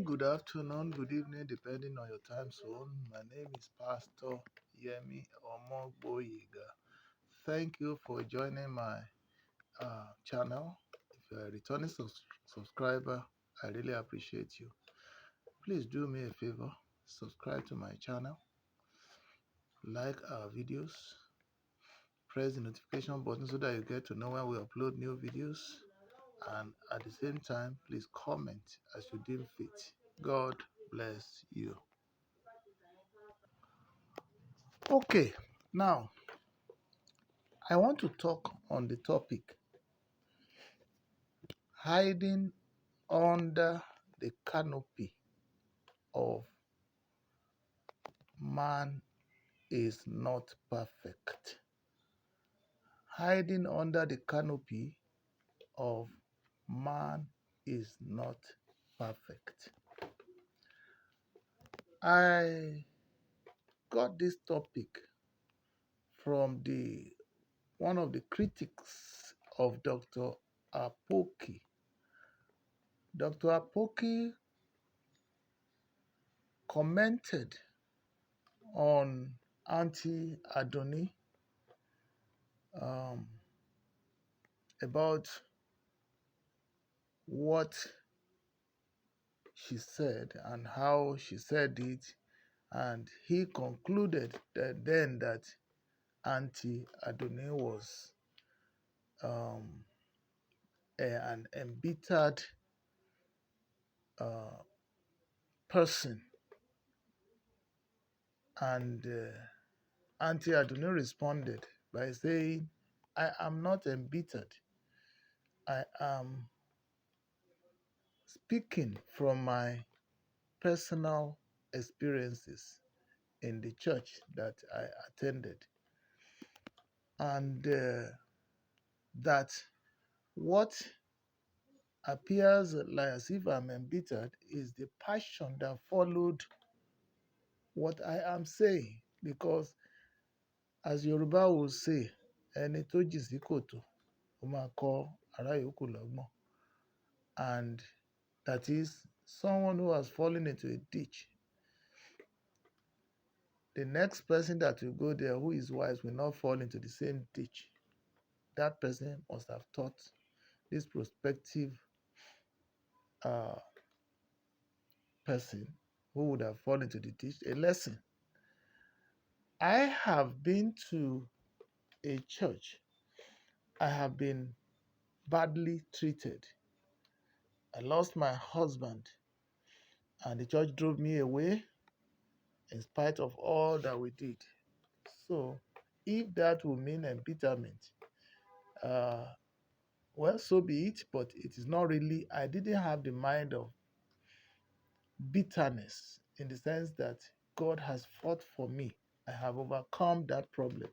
good afternoon, good evening, depending on your time zone. My name is Pastor Yemi Omogboyiga. Thank you for joining my channel. If you're a returning subscriber, I really appreciate you. Please do me a favor, subscribe to my channel, like our videos, press the notification button so that you get to know when we upload new videos. And at the same time, please comment as you deem fit. God bless you. Okay, now I want to talk on the topic hiding under the canopy of man is not perfect. Hiding under the canopy of man is not perfect. I got this topic from the one of the critics of Dr. Apoki. Dr. Apoki commented on Auntie Adoni um, about what she said and how she said it, and he concluded that Auntie Adoni was um, an embittered uh, person, and Auntie Adoni responded by saying, "I am not embittered. I am speaking from my personal experiences in the church that I attended, and that what appears like as if I'm embittered is the passion that followed what I am saying. Because as Yoruba will say, ẹni tó jì sí kòtò, ó máa kọ́ ará yòókù lọ́gbọ́n." And that is someone who has fallen into a ditch. The next person that will go there who is wise will not fall into the same ditch. That person must have taught this prospective uh, person who would have fallen into the ditch a lesson. I have been to a church. I have been badly treated. I lost my husband, and the church drove me away in spite of all that we did. So, if that will mean embitterment, uh, well, so be it, but it is not really, I didn't have the mind of bitterness in the sense that God has fought for me. I have overcome that problem.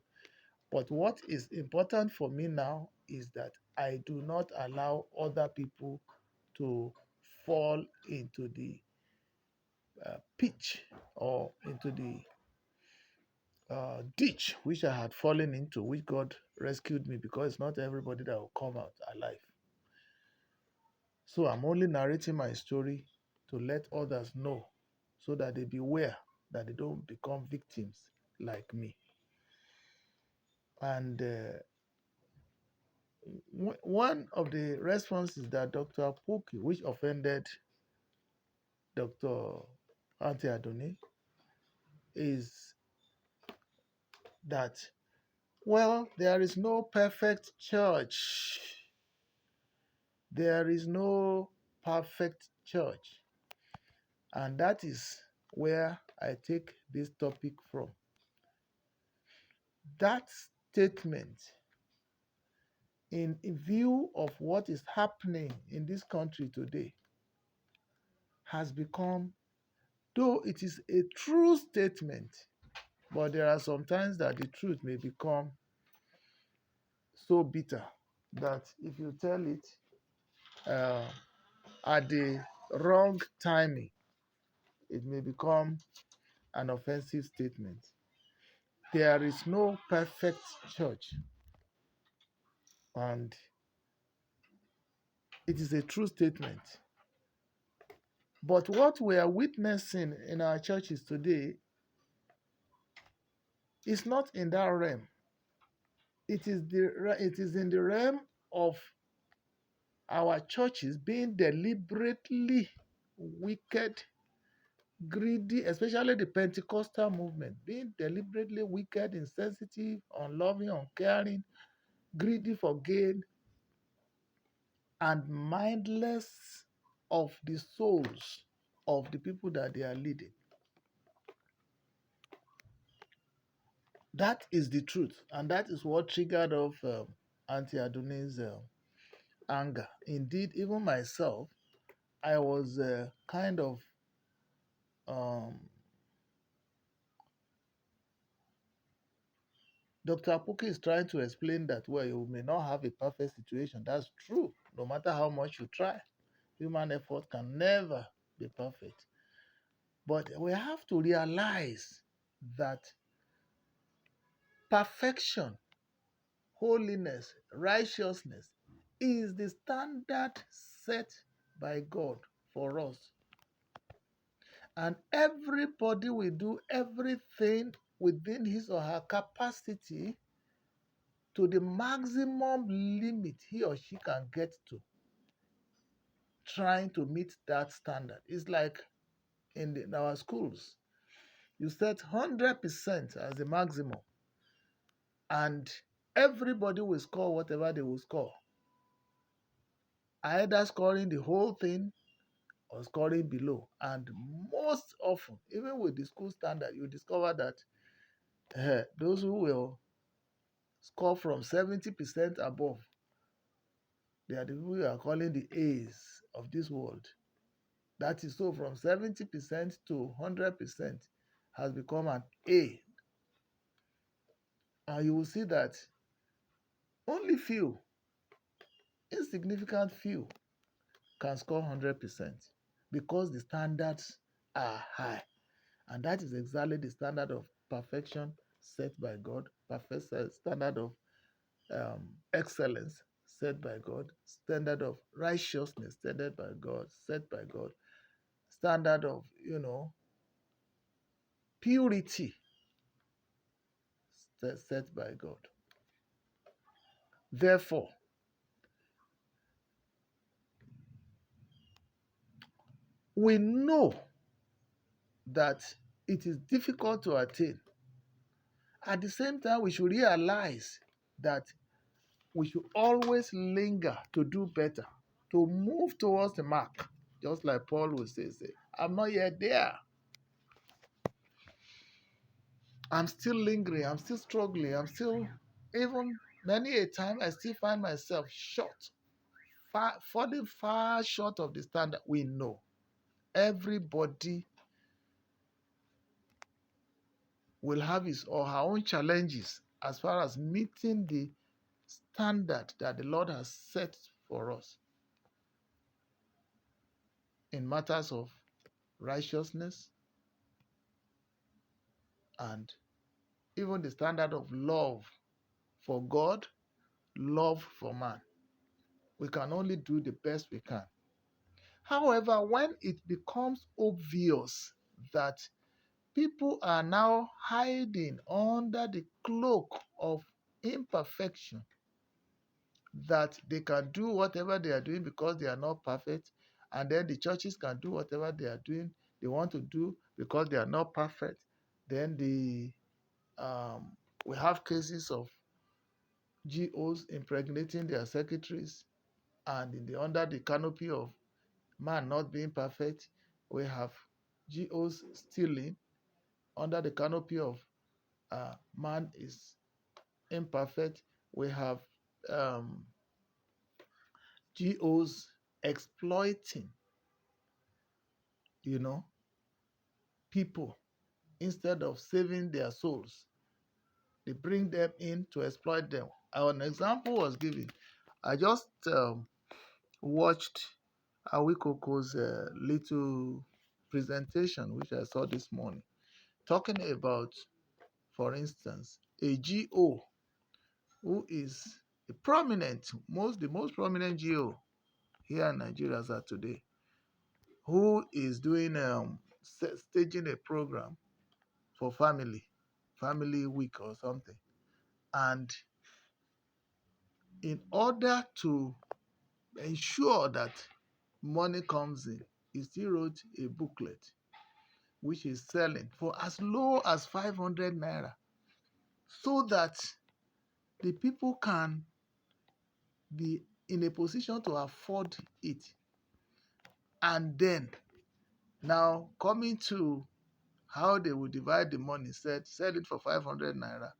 But what is important for me now is that I do not allow other people to fall into the pitch or into the ditch which I had fallen into, which God rescued me, because it's not everybody that will come out alive. So I'm only narrating my story to let others know so that they beware that they don't become victims like me. And one of the responses that Dr. Apoki, which offended Dr. Auntie Adoni, is that, well, there is no perfect church. There is no perfect church. And that is where I take this topic from. That statement, in view of what is happening in this country today, has become, though it is a true statement, but there are some times that the truth may become so bitter that if you tell it at the wrong timing, it may become an offensive statement. There is no perfect church, and it is a true statement. But what we are witnessing in our churches today is not in that realm. It is in the realm of our churches being deliberately wicked, greedy, especially the Pentecostal movement, being deliberately wicked, insensitive, unloving, uncaring, greedy for gain, and mindless of the souls of the people that they are leading. That is the truth, and that is what triggered off Auntie Adoni's anger. Indeed, even myself, I was kind of um, Dr. Apuki is trying to explain that, well, you may not have a perfect situation. That's true. No matter how much you try, human effort can never be perfect. But we have to realize that perfection, holiness, righteousness is the standard set by God for us. And everybody will do everything within his or her capacity to the maximum limit he or she can get to, trying to meet that standard. It's like in our schools, you set 100% as the maximum, and everybody will score whatever they will score, either scoring the whole thing or scoring below. And most often, even with the school standard, you discover that those who will score from 70% above, they are the people we are calling the A's of this world. That is, so from 70% to 100% has become an A. And you will see that only few, insignificant few, can score 100% because the standards are high. And that is exactly the standard of perfection set by God, perfect standard of excellence set by God, standard of righteousness set by God, standard of, purity set by God. Therefore, we know that it is difficult to attain. At the same time, we should realize that we should always linger to do better, to move towards the mark. Just like Paul would say, I'm not yet there. I'm still lingering. I'm still struggling. I'm still, even many a time, I still find myself short, falling far short of the standard. We know everybody will have his or her own challenges as far as meeting the standard that the Lord has set for us in matters of righteousness and even the standard of love for God, love for man. We can only do the best we can. However, when it becomes obvious that people are now hiding under the cloak of imperfection, that they can do whatever they are doing because they are not perfect, and then the churches can do whatever they want to do because they are not perfect, then we have cases of GOs impregnating their secretaries, and under the canopy of man not being perfect, we have GOs stealing under the canopy of man is imperfect. We have um, GOs exploiting, you know, people instead of saving their souls. They bring them in to exploit them. An example was given. I just watched Awikoko's little presentation, which I saw this morning, talking about, for instance, a GO who is the most prominent GO here in Nigeria as of today, who is doing staging a program for family week or something. And in order to ensure that money comes in, he still wrote a booklet which is selling for as low as 500 naira, so that the people can be in a position to afford it. And then, now coming to how they will divide the money, said sell it for 500 naira,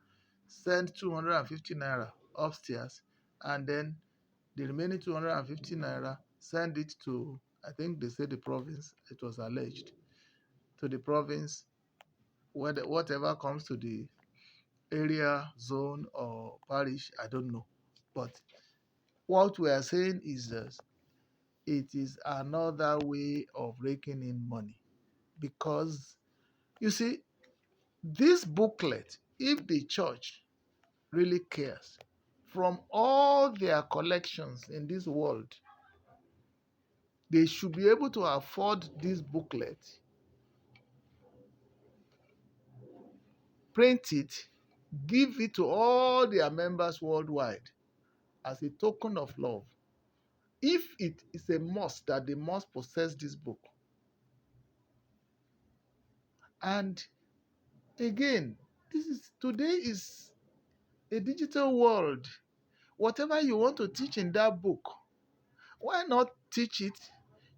send 250 naira upstairs, and then the remaining 250 naira, send it to, I think they said the province, it was alleged, to the province, whatever comes to the area, zone, or parish, I don't know. But what we are saying is that it is another way of raking in money. Because, you see, this booklet, if the church really cares, from all their collections in this world, they should be able to afford this booklet, print it, give it to all their members worldwide as a token of love. If it is a must that they must possess this book. And again, today is a digital world. Whatever you want to teach in that book, why not teach it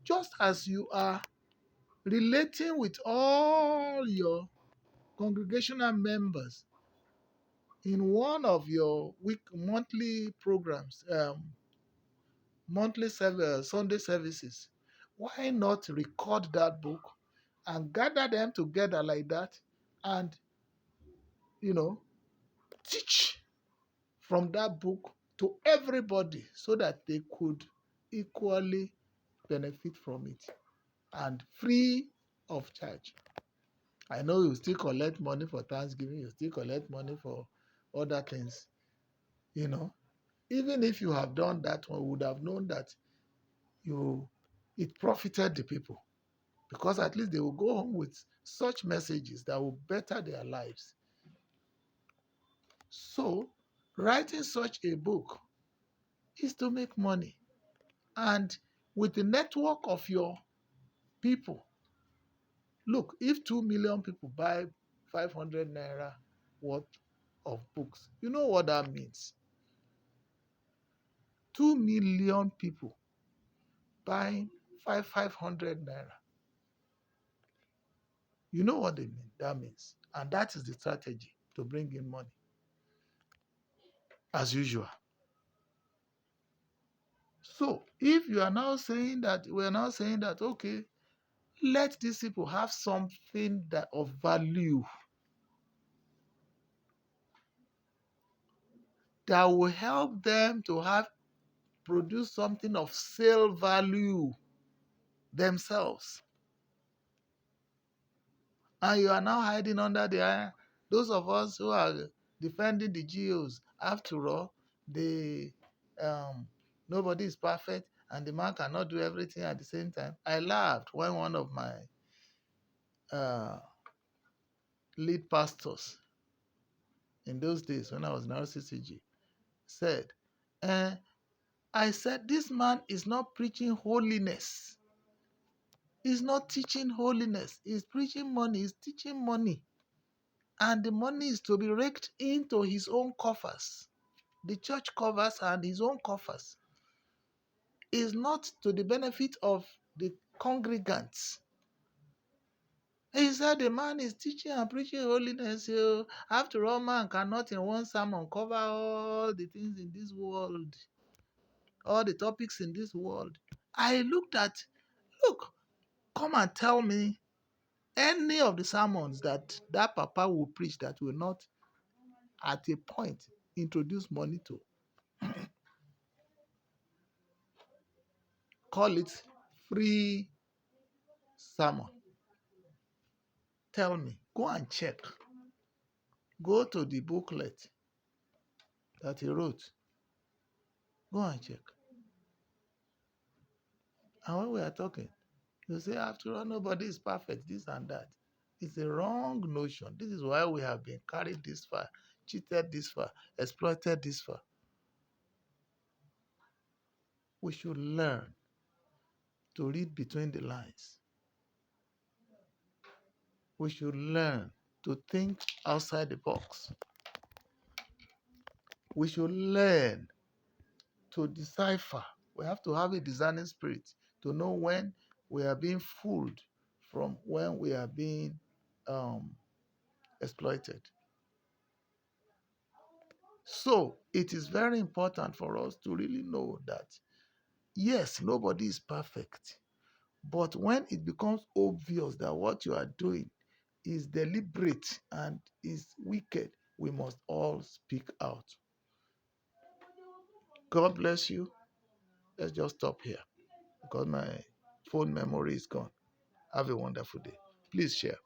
just as you are relating with all your congregational members in one of your monthly programs, Sunday services. Why not record that book and gather them together like that, and you know teach from that book to everybody, so that they could equally benefit from it, and free of charge. I know you still collect money for Thanksgiving, you still collect money for other things, you know. Even if you have done that one, would have known that you it profited the people, because at least they will go home with such messages that will better their lives. So, writing such a book is to make money. And with the network of your people, look, if 2 million people buy 500 naira worth of books, you know what that means? 2 million people buying 500 naira. You know what they mean? That means. And that is the strategy to bring in money, as usual. So, if you are now saying that, we are now saying that, okay, let these people have something that of value that will help them to have produce something of sale value themselves. And you are now hiding under those of us who are defending the GOs. After all, they nobody is perfect, and the man cannot do everything at the same time. I laughed when one of my uh, lead pastors in those days, when I was in RCCG, said, I said, this man is not preaching holiness. He's not teaching holiness. He's preaching money. He's teaching money. And the money is to be raked into his own coffers, the church coffers and his own coffers. Is not to the benefit of the congregants. He said the man is teaching and preaching holiness. After all, man cannot in one sermon cover all the things in this world, all the topics in this world. I looked at, look, come and tell me any of the sermons that papa will preach that will not, at a point, introduce money to. Call it free sermon. Tell me. Go and check. Go to the booklet that he wrote. Go and check. And when we are talking, You say, after all, nobody is perfect, this and that. It's a wrong notion. This is why we have been carried this far, cheated this far, exploited this far. We should learn to read between the lines. We should learn to think outside the box. We should learn to decipher. We have to have a discerning spirit to know when we are being fooled from when we are being um, exploited. So it is very important for us to really know that yes, nobody is perfect. But when it becomes obvious that what you are doing is deliberate and is wicked, we must all speak out. God bless you. Let's just stop here because my phone memory is gone. Have a wonderful day. Please share.